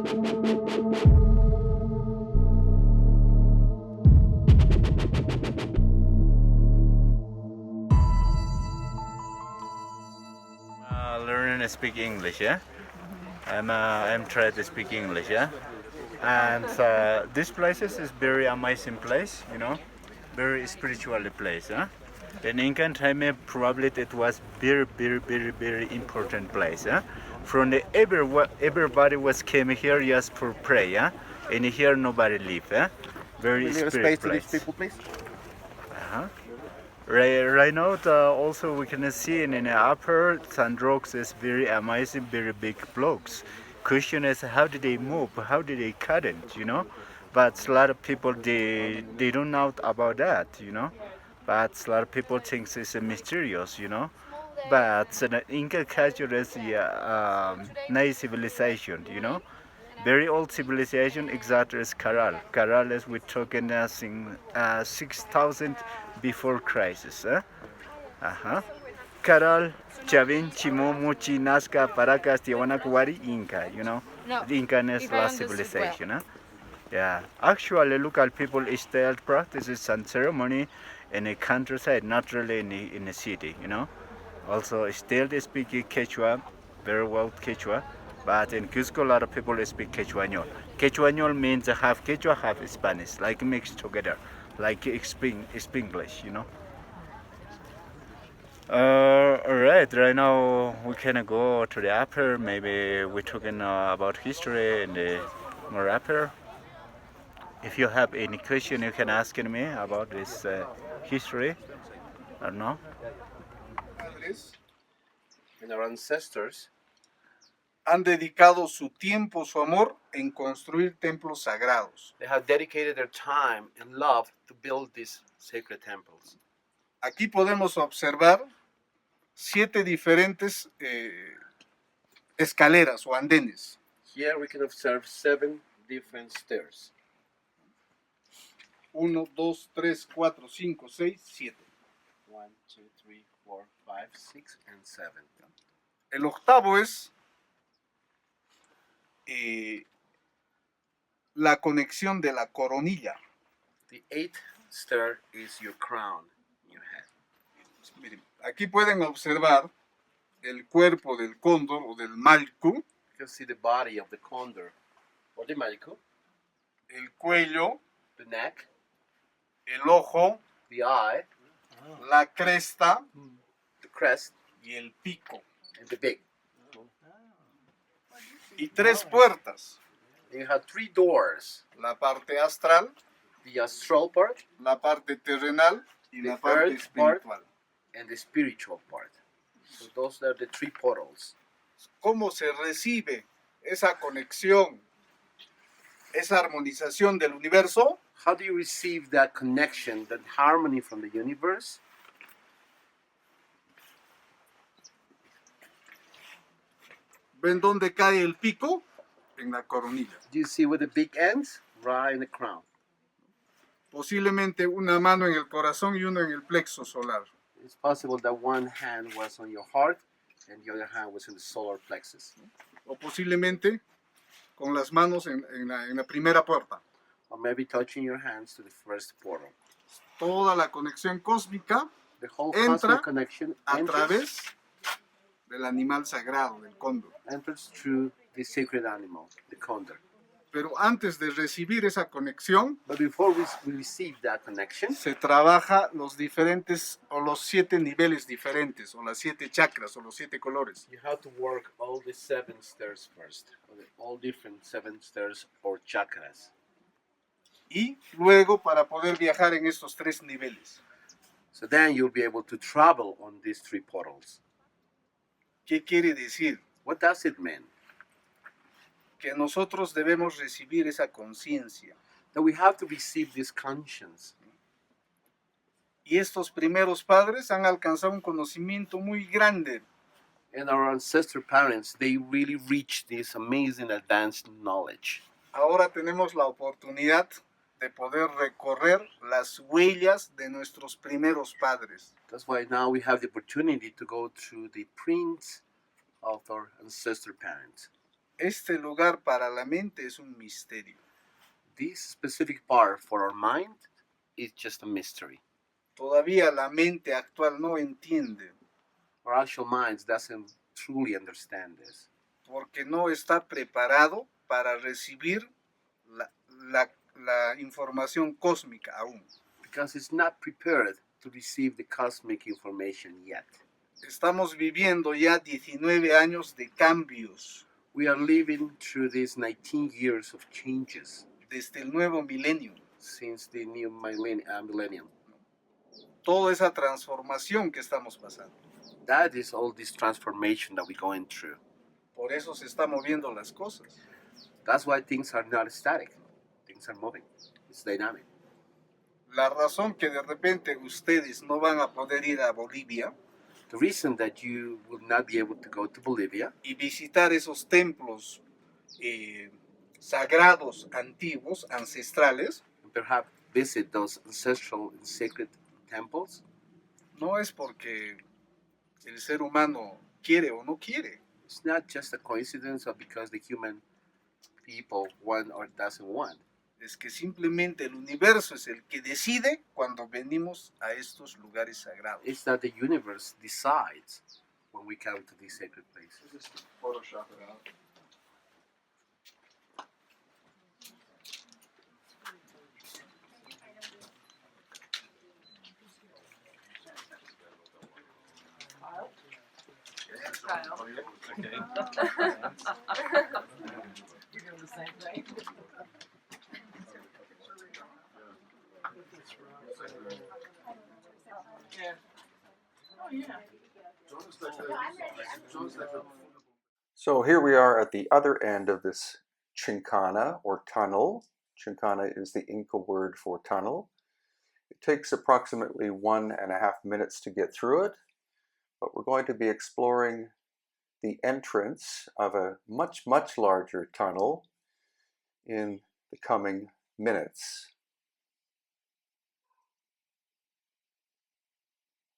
Learning to speak English, yeah. I'm trying to speak English, yeah. And this place is very amazing place, you know, very spiritual place, huh? In Incan time, probably it was very important place, huh? From the everybody was came here just for pray, yeah. And here nobody live, huh? Very spirit place. People, please. Uh-huh. Right now, also we can see in the upper Sandrox is very amazing, very big blocks. Question is how did they move? How did they cut it? You know, but a lot of people they don't know about that. You know, but a lot of people think it's mysterious. You know, but the Inca culture is nice civilization. You know, very old civilization exactly is Caral. Caral is we talking in 6,000 before crisis. Uh-huh. Caral, Chavin, Chimomuchi, Nazca, Paracas, Tijuana, Kuwari, Inca, you know. No, The Inca is last civilization. Yeah. Actually, local people still practices some ceremony in the countryside, not really in the city, you know. Also, still they speak Quechua, very well Quechua, but in Cusco, a lot of people speak Quechuañol. Quechuañol means half Quechua, half Spanish, like mixed together, like English, you know. Alright, right now we can go to the upper, maybe we're talking about history and the more upper. If you have any question, you can ask me about this history, I don't know. And our ancestors han dedicado su tiempo, su amor en construir templos sagrados. they have dedicated their time and love to build these sacred temples. Aquí podemos observar 7 diferentes escaleras o andenes. Here we can observe 7 different stairs. 1, 2, 3, 4, 5, 6, 7. 1, 2, 3, 4, 5, 6, and 7. El octavo es la conexión de la coronilla. The 8th stair is your crown, your head. Miren, aquí pueden observar el cuerpo del cóndor o del malcu, You can see the body of the condor or the malico, el cuello, the neck, el ojo, the eye, la cresta the crest, y el pico. and the beak. Y 3 puertas, And you have 3 doors: la parte astral, the astral part, la parte terrenal y The la parte earth part. espiritual. and the spiritual part. So those are the 3 portals. ¿Cómo se recibe esa conexión, esa armonización del universo? How do you receive that connection, that harmony from the universe? ¿Ven dónde cae el pico? En la coronilla. Do you see where the beak ends? Right in the crown. Posiblemente una mano en el corazón y una en el plexo solar. It's possible that one hand was on your heart and the other hand was in the solar plexus. O posiblemente con las manos en la primera puerta. Or maybe touching your hands to the first portal. Toda la conexión cósmica The whole Entra cosmic connection a enters, través del animal sagrado, del cóndor. enters through the sacred animal, the condor. Pero antes de recibir esa conexión, But before we receive that connection, se trabaja los diferentes o los 7 niveles diferentes, o las 7 chakras, o los 7 colores. you have to work all the 7 stairs first, all different 7 stairs or chakras. Y luego para poder viajar en estos 3 niveles. So then you'll be able to travel on these 3 portals. ¿Qué quiere decir? What does it mean? Que nosotros debemos recibir esa conciencia. That we have to receive this conscience. Y estos primeros padres han alcanzado un conocimiento muy grande. And our ancestor parents, they really reached this amazing advanced knowledge. Ahora tenemos la oportunidad de poder recorrer las huellas de nuestros primeros padres. That's why now we have the opportunity to go through the prints of our ancestor parents. Este lugar para la mente es un misterio. This specific part for our mind is just a mystery. Todavía la mente actual no entiende Our actual minds doesn't truly understand this porque no está preparado para recibir la información cósmica aún. because it's not prepared to receive the cosmic information yet. Estamos viviendo ya 19 años de cambios We are living through these 19 years of changes desde el nuevo milenio. since the new millennium. Toda esa transformación que estamos pasando. That is all this transformation that we're going through. Por eso se están moviendo las cosas. That's why things are not static. Things are moving. It's dynamic. La razón que de repente ustedes no van a poder ir a Bolivia The reason that you will not be able to go to Bolivia y visitar esos templos sagrados, antiguos, ancestrales, and perhaps visit those ancestral and sacred temples no es porque el ser humano quiere o no quiere. it's not just a coincidence or because the human people want or doesn't want. Es que simplemente el universo es el que decide cuando venimos a estos lugares sagrados. It's that the universe decides when we come to these sacred places. Just Photoshop it out. You're doing the same thing. Yeah. Oh, yeah. So here we are at the other end of this chincana or tunnel. Chincana is the Inca word for tunnel. It takes approximately 1.5 minutes to get through it, but we're going to be exploring the entrance of a much, much larger tunnel in the coming minutes.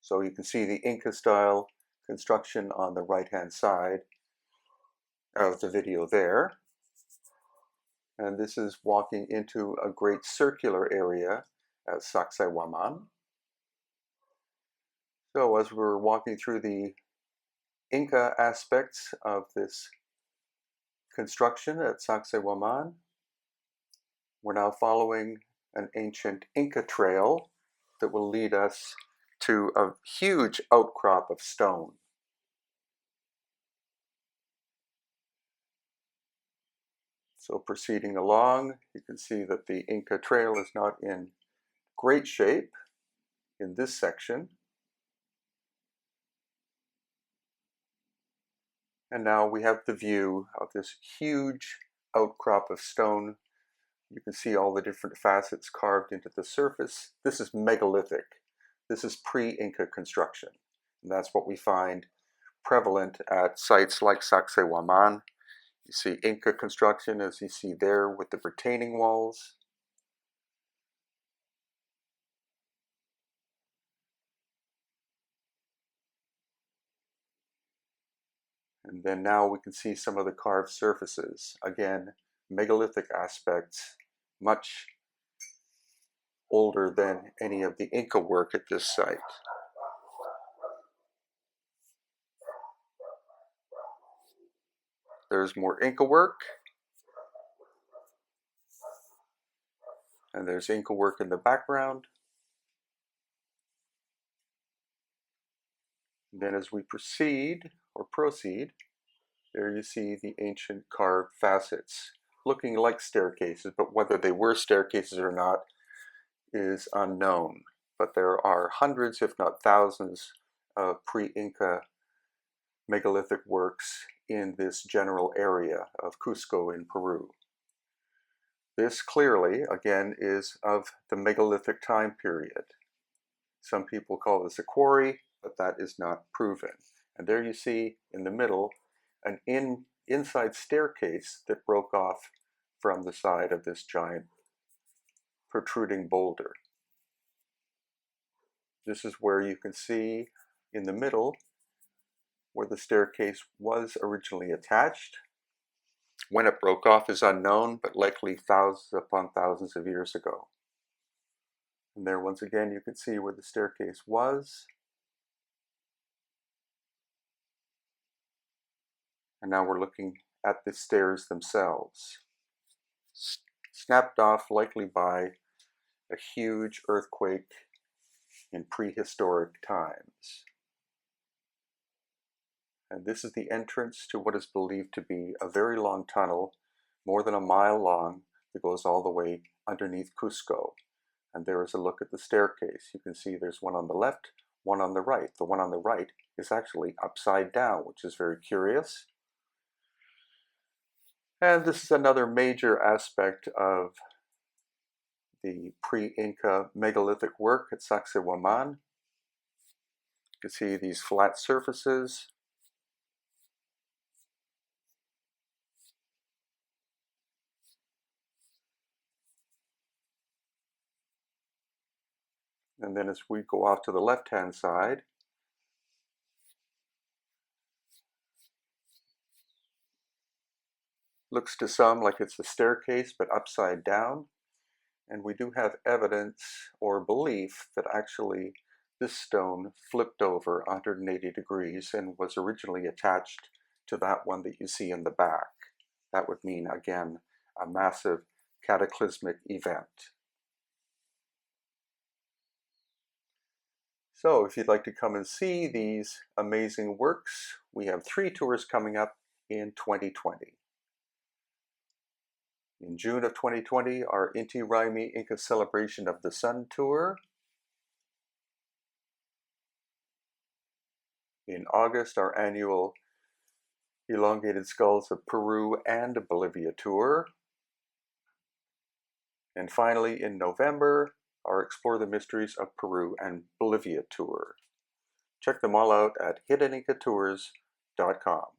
So you can see the Inca style construction on the right hand side of the video there. And this is walking into a great circular area at Saqsaywaman. So as we're walking through the Inca aspects of this construction at Saqsaywaman, we're now following an ancient Inca trail that will lead us to a huge outcrop of stone. So proceeding along, you can see that the Inca trail is not in great shape in this section. And now we have the view of this huge outcrop of stone. You can see all the different facets carved into the surface. This is megalithic. This is pre-Inca construction. And that's what we find prevalent at sites like Saqsaywaman. You see Inca construction, as you see there, with the retaining walls. And then now we can see some of the carved surfaces. Again, megalithic aspects, much older than any of the Inca work at this site. There's more Inca work. And there's Inca work in the background. And then as we proceed, there you see the ancient carved facets, looking like staircases, but whether they were staircases or not is unknown. But there are hundreds, if not thousands, of pre-Inca megalithic works in this general area of Cusco in Peru. This clearly, again, is of the megalithic time period. Some people call this a quarry, but that is not proven. And there you see in the middle an inside staircase that broke off from the side of this giant protruding boulder. This is where you can see in the middle where the staircase was originally attached. When it broke off is unknown, but likely thousands upon thousands of years ago. And there once again you can see where the staircase was. And now we're looking at the stairs themselves, snapped off likely by a huge earthquake in prehistoric times. And this is the entrance to what is believed to be a very long tunnel, more than a mile long, that goes all the way underneath Cusco. And there is a look at the staircase. You can see there's one on the left, one on the right. The one on the right is actually upside down, which is very curious. And this is another major aspect of the pre-Inca megalithic work at Saqsaywaman. You can see these flat surfaces. And then as we go off to the left-hand side, looks to some like it's a staircase, but upside down. And we do have evidence or belief that actually this stone flipped over 180 degrees and was originally attached to that one that you see in the back. That would mean, again, a massive cataclysmic event. So if you'd like to come and see these amazing works, we have 3 tours coming up in 2020. In June of 2020, our Inti Raymi Inca Celebration of the Sun tour. In August, our annual Elongated Skulls of Peru and Bolivia tour. And finally, in November, our Explore the Mysteries of Peru and Bolivia tour. Check them all out at hiddenincatours.com.